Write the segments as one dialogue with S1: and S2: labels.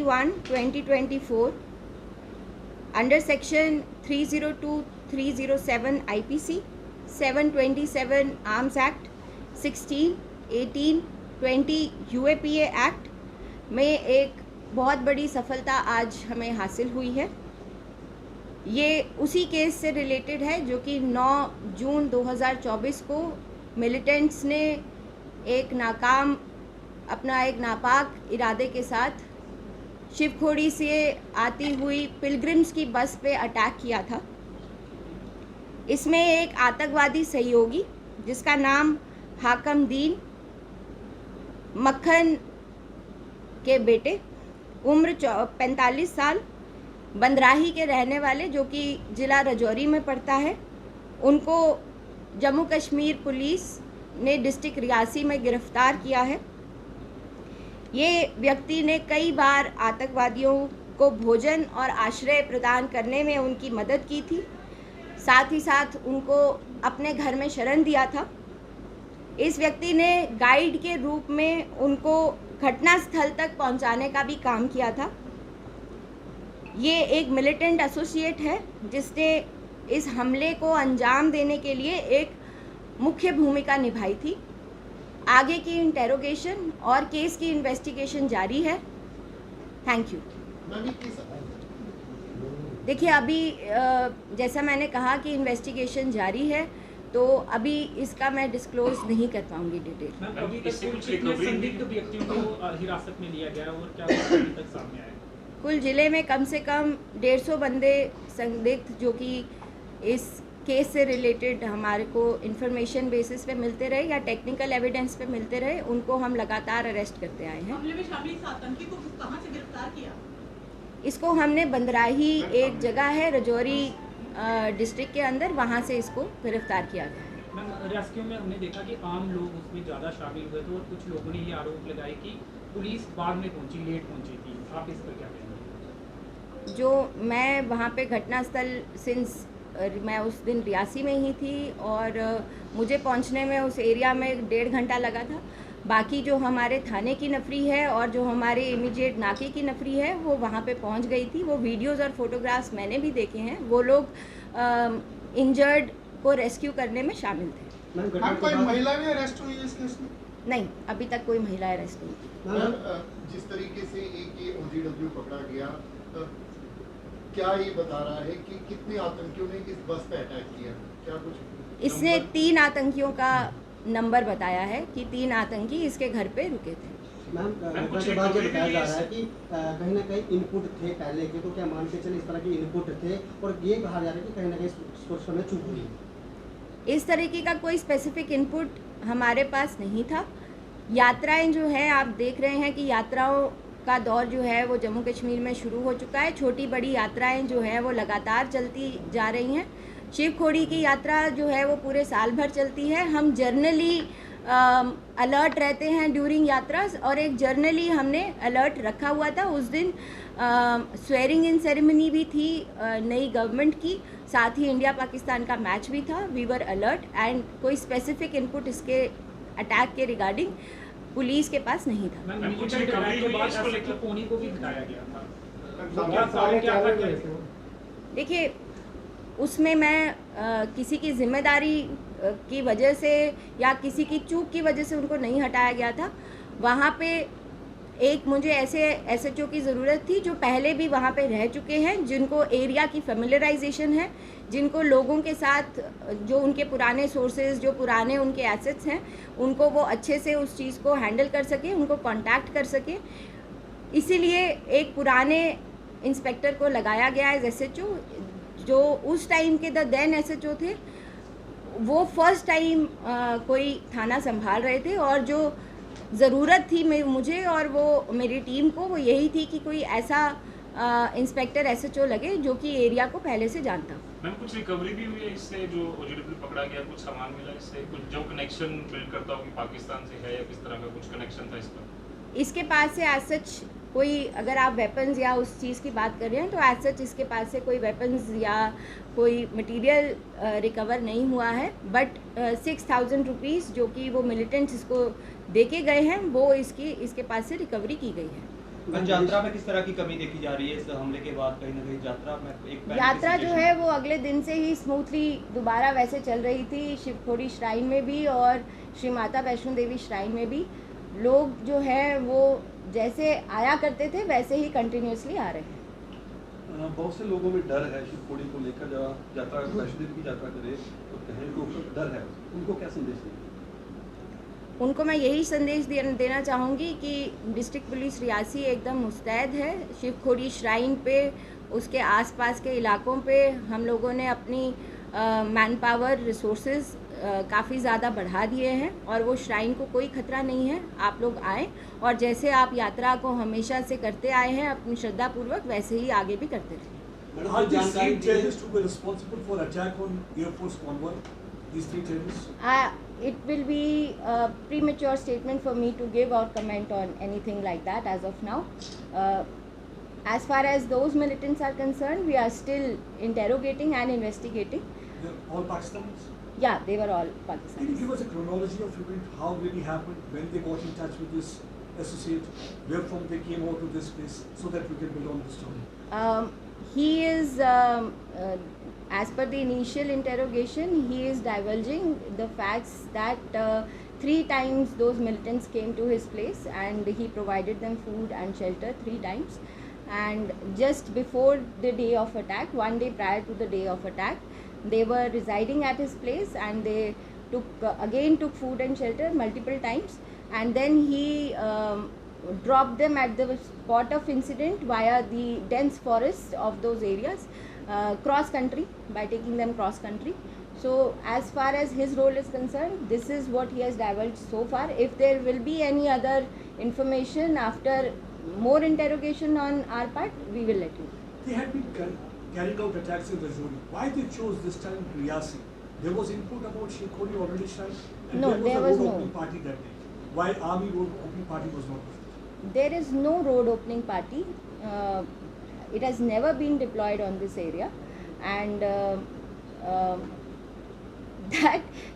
S1: 2024 under section 302 307 IPC, 727 Arms Act, 16 18 20 UAPA Act में एक बहुत बड़ी सफलता आज हमें हासिल हुई है। ये उसी केस से रिलेटेड है जो कि 9 जून 2024 को मिलिटेंट्स ने एक नापाक इरादे के साथ शिवखोड़ी से आती हुई पिलग्रिम्स की बस पे अटैक किया था। इसमें एक आतंकवादी सहयोगी जिसका नाम हाकम दीन मक्खन के बेटे, उम्र 45 साल, बंदराही के रहने वाले, जो कि ज़िला राजौरी में पड़ता है, उनको जम्मू कश्मीर पुलिस ने डिस्ट्रिक्ट रियासी में गिरफ्तार किया है। ये व्यक्ति ने कई बार आतंकवादियों को भोजन और आश्रय प्रदान करने में उनकी मदद की थी, साथ ही साथ उनको अपने घर में शरण दिया था। इस व्यक्ति ने गाइड के रूप में उनको घटनास्थल तक पहुंचाने का भी काम किया था। ये एक मिलिटेंट एसोसिएट है जिसने इस हमले को अंजाम देने के लिए एक मुख्य भूमिका निभाई थी। आगे की इंटेरोगेशन और केस की इन्वेस्टिगेशन जारी है। Thank you. देखिए, अभी जैसा मैंने कहा कि इन्वेस्टिगेशन जारी है, तो अभी इसका मैं डिस्क्लोज नहीं कर पाऊंगी डिटेल।
S2: अभी तक कितने संदिग्ध व्यक्तियों को हिरासत में लिया गया और क्या अभी तक सामने आया?
S1: कुल जिले में कम से कम 150 बंदे संदिग्ध जो कि इस केस से रिलेटेड हमारे को इंफॉर्मेशन बेसिस पे मिलते रहे या टेक्निकल एविडेंस पे मिलते रहे, उनको हम लगातार अरेस्ट करते आए हैं।
S3: हमले में शामिल इस आतंकी को कहां से गिरफ्तार किया?
S1: इसको हमने बंदराही एक जगह है राजौरी डिस्ट्रिक्ट के अंदर, वहाँ से इसको गिरफ्तार किया गया है।
S2: मैम, रेस्क्यू में हमने देखा कि आम लोग उसमें ज़्यादा शामिल हुए थे और कुछ लोगों ने ये आरोप लगाए कि पुलिस बाद में पहुंची, लेट पहुंची थी। आप इस पर क्या कहेंगे?
S1: जो मैं वहाँ पे घटनास्थल सिंस मैं उस दिन रियासी में ही थी और मुझे पहुँचने में उस एरिया में 1.5 घंटा लगा था। बाकी जो हमारे थाने की नफरी है और जो हमारे इमीडिएट नाके की नफरी है वो वहाँ पे पहुँच गई थी। वो वीडियोस और फोटोग्राफ्स मैंने भी देखे हैं। वो लोग इंजर्ड को रेस्क्यू करने में शामिल थे।
S4: कोई महिला भी अरेस्ट हुई है इस केस में?
S1: नहीं, अभी तक कोई महिला अरेस्ट नहीं की।
S4: जिस तरीके से एक ये OGW पकड़ा गया, क्या ये बता रहा है कि कितने आतंकियों ने इस बस पे अटैक किया? क्या कुछ
S1: इसने 3 आतंकियों का नंबर बताया है कि 3 आतंकी इसके घर पे रुके थे।
S5: मैम, के बाद ये बताया जा रहा है कि कहीं ना कहीं इनपुट थे पहले के, तो क्या मान के चले इस तरह के इनपुट थे और ये कहा जा रहा है कि कहीं ना कहीं सोच में चूक हुई?
S1: इस तरीके का कोई स्पेसिफिक इनपुट हमारे पास नहीं था। यात्राएं जो है, आप देख रहे हैं कि यात्राओं का दौर जो है वो जम्मू कश्मीर में शुरू हो चुका है। छोटी बड़ी यात्राएं जो है वो लगातार चलती जा रही हैं। शिवखोड़ी की यात्रा जो है वो पूरे साल भर चलती है। हम जर्नली अलर्ट रहते हैं ड्यूरिंग यात्रा, और एक जर्नली हमने अलर्ट रखा हुआ था। उस दिन स्वेरिंग इन सेरेमनी भी थी नई गवर्नमेंट की, साथ ही इंडिया पाकिस्तान का मैच भी था। वी वर अलर्ट एंड कोई स्पेसिफिक इनपुट इसके अटैक के रिगार्डिंग पुलिस के पास नहीं था। देखिए, उसमें मैं किसी की जिम्मेदारी की वजह से या किसी की चूक की वजह से उनको नहीं हटाया गया था। वहाँ पे एक मुझे ऐसे SHO की ज़रूरत थी जो पहले भी वहाँ पे रह चुके हैं, जिनको एरिया की फेमिलराइजेशन है, जिनको लोगों के साथ जो उनके पुराने सोर्सेज, जो पुराने उनके एसेट्स हैं, उनको वो अच्छे से उस चीज़ को हैंडल कर सके, उनको कांटेक्ट कर सके। इसीलिए एक पुराने इंस्पेक्टर को लगाया गया एज SHO, जो उस टाइम के द देन SHO थे। वो फर्स्ट टाइम कोई थाना संभाल रहे थे और जो ज़रूरत थी मुझे और वो मेरी टीम को, वो यही थी कि कोई ऐसा इंस्पेक्टर SHO लगे जो कि एरिया को पहले से जानता।
S6: मैम, कुछ रिकवरी भी हुई है इससे? जो OGW पकड़ा गया, कुछ सामान मिला इससे? कुछ जो कनेक्शन बिल्ड करता हो कि पाकिस्तान से है या किस तरह का कुछ कनेक्शन था इसका?
S1: इसके पास से एज सच कोई, अगर आप वेपन्स या उस चीज़ की बात कर रहे हैं, तो एज सच इसके पास से कोई वेपन्स या कोई मटेरियल रिकवर नहीं हुआ है। बट 6,000 रुपीज़ जो कि वो मिलिटेंट्स इसको दे के गए हैं, वो इसके पास से रिकवरी की गई है।
S7: यात्रा में किस तरह की कमी देखी जा रही है इस हमले के बाद? कहीं ना कहीं यात्रा में एक
S1: यात्रा जो है वो अगले दिन से ही स्मूथली दोबारा वैसे चल रही थी। शिवखोड़ी श्राइन में भी और श्री माता वैष्णो देवी श्राइन में भी लोग जो है वो जैसे आया करते थे वैसे ही कंटिन्यूसली आ रहे हैं।
S8: बहुत से लोगों में डर है शिवखोड़ी को लेकर, जब यात्रा वैष्णो देवी की यात्रा करे तो कहीं को डर है, उनको क्या संदेश देंगे?
S1: उनको मैं यही संदेश देना चाहूँगी कि डिस्ट्रिक्ट पुलिस रियासी एकदम मुस्तैद है। शिवखोड़ी श्राइन पे उसके आसपास के इलाकों पे हम लोगों ने अपनी मैन पावर रिसोर्सेज काफ़ी ज़्यादा बढ़ा दिए हैं और वो श्राइन को कोई खतरा नहीं है। आप लोग आएँ और जैसे आप यात्रा को हमेशा से करते आए हैं अपनी श्रद्धापूर्वक, वैसे ही आगे भी करते रहें।
S9: Are these three terrorists who were responsible for attack on Air Force convoy? These three terrorists?
S1: It will be a premature statement for me to give or comment on anything like that as of now. As far as those militants are concerned, we are still interrogating and investigating.
S9: They're all Pakistanis?
S1: Yeah, they were all
S9: Can you
S1: Pakistanis.
S9: give us a chronology of event, how really happened, when they got in touch with this associate, where from they came out to this place, so that we can build on the story?
S1: He is, as per the initial interrogation, he is divulging the facts that 3 times those militants came to his place and he provided them food and shelter 3 times. And just before the day of attack, 1 day prior to the day of attack, they were residing at his place and they took food and shelter multiple times, and then he dropped them at the spot of incident via the dense forest of those areas, cross country, by taking them cross country. So as far as his role is concerned, this is what he has divulged so far. If there will be any other information after more interrogation on our part, we will let you know.
S9: They had been carrying out attacks in Rajouri. Why they chose this time Riyasi? There was input about Shikhori already started, and
S1: No, there was
S9: road
S1: no.
S9: opening party that day. Why army road opening party was not present?
S1: There is no road opening party. It has never been deployed on this area, and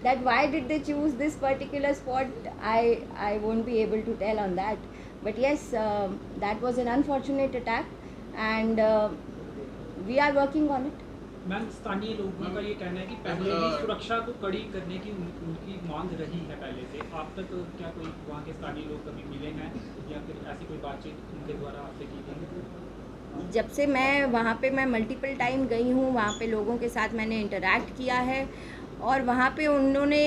S1: that why did they choose this particular spot, I won't be able to tell on that. But yes, that was an unfortunate attack, and we are working on it.
S2: Ma'am, स्थानीय लोगों का ये कहना है कि पहले भी सुरक्षा को कड़ी करने की उनकी मांग रही है पहले से। आप तक क्या कोई वहाँ के स्थानीय लोग कभी मिले हैं या फिर ऐसी कोई बातचीत उनके द्वारा आपसे की गई?
S1: जब से मैं वहाँ पे मल्टीपल टाइम गई हूँ, वहाँ पे लोगों के साथ मैंने इंटरैक्ट किया है और वहाँ पे उन्होंने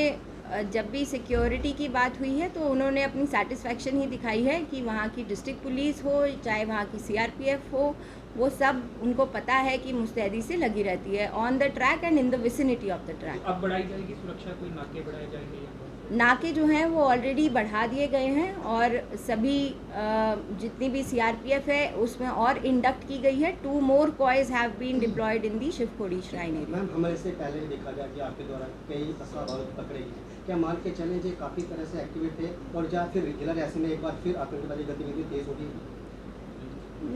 S1: जब भी सिक्योरिटी की बात हुई है तो उन्होंने अपनी सेटिस्फैक्शन ही दिखाई है कि वहाँ की डिस्ट्रिक्ट पुलिस हो चाहे वहाँ की सीआरपीएफ हो, वो सब उनको पता है कि मुस्तैदी से लगी रहती है on the track and in the vicinity of the track.
S2: अब बढ़ाई जाएगी सुरक्षा, कोई नाके बढ़ाए जाएंगे?
S1: नाके जो हैं वो ऑलरेडी बढ़ा दिए गए हैं और सभी जितनी भी सीआरपीएफ है उसमें और इंडक्ट की गई है। 2 more coys have been deployed in the Shivkhori shrine area.
S5: Ma'am, हमारे से पहले देखा गया कि आपके द्वारा कई असला पकड़े गए, क्या मान के चलें जो काफ़ी तरह से एक्टिवेट थे और या फिर जिला रियासी में एक बार फिर आतंकवादी गतिविधि तेज हो गई?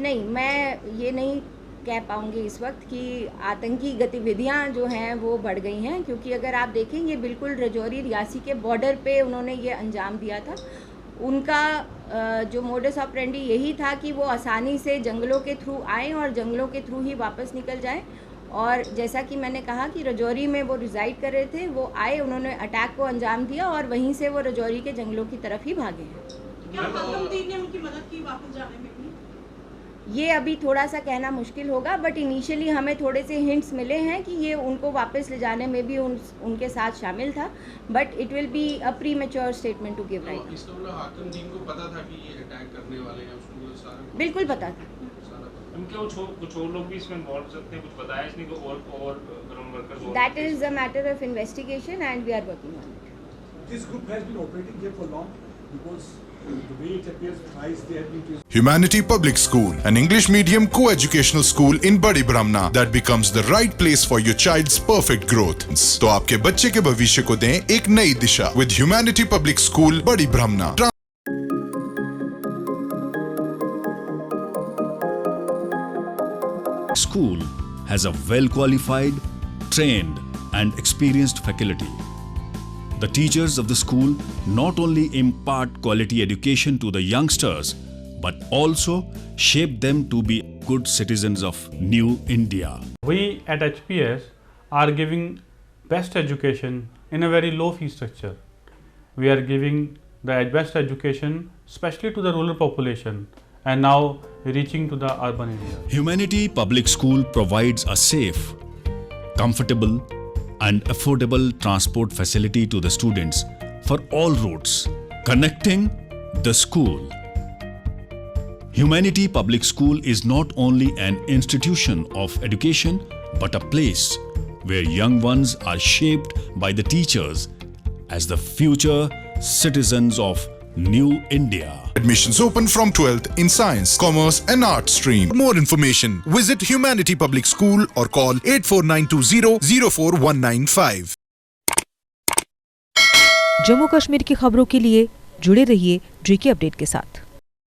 S1: नहीं, मैं ये नहीं कह पाऊँगी इस वक्त कि आतंकी गतिविधियां जो हैं वो बढ़ गई हैं, क्योंकि अगर आप देखें ये बिल्कुल रजौरी रियासी के बॉर्डर पे उन्होंने ये अंजाम दिया था। उनका जो मोडस ऑपरेंडी यही था कि वो आसानी से जंगलों के थ्रू आएँ और जंगलों के थ्रू ही वापस निकल जाएं। और जैसा कि मैंने कहा कि रजौरी में वो रिज़ाइड कर रहे थे, वो आए, उन्होंने अटैक को अंजाम दिया और वहीं से वो रजौरी के जंगलों की तरफ ही भागे हैं।
S3: क्या आतंकवादी ने उनकी मदद की वापस जाने में?
S1: ये अभी थोड़ा सा कहना मुश्किल होगा, बट इनिशियली हमें थोड़े से हिंट्स मिले हैं कि ये उनको वापस ले जाने में भी उनके साथ शामिल था, but it will be a premature statement to give right.
S10: इसका मतलब हाकिम टीम को पता था कि ये अटैक करने वाले हैं, उसको सारा
S1: बिल्कुल पता था।
S6: उनके कुछ और लोग भी इसमें इन्वॉल्व सकते हैं, कुछ बताया इसने को और ground workers?
S1: That is a matter of investigation and we are working on it.
S9: This group has been operating here for long because the way it appears, twice they have been used.
S11: Humanity Public School, an English medium co-educational school in Badi Brahmana that becomes the right place for your child's perfect growth. तो आपके बच्चे के भविष्य को दें एक नई दिशा with Humanity Public School, Badi Brahmana.
S12: School has a well-qualified, trained and experienced faculty. The teachers of the school not only impart quality education to the youngsters, but also shape them to be good citizens of New India.
S13: We at HPS are giving best education in a very low fee structure. We are giving the best education especially to the rural population and now reaching to the urban area.
S12: Humanity Public School provides a safe, comfortable and affordable transport facility to the students for all routes connecting the school. Humanity Public School is not only an institution of education but a place where young ones are shaped by the teachers as the future citizens of New India.
S11: Admissions open from 12th in Science, Commerce and Arts stream. For more information, visit Humanity Public School or call 84920
S14: Jammu Kashmir की खबरों के लिए जुड़े रहिए GK update के साथ।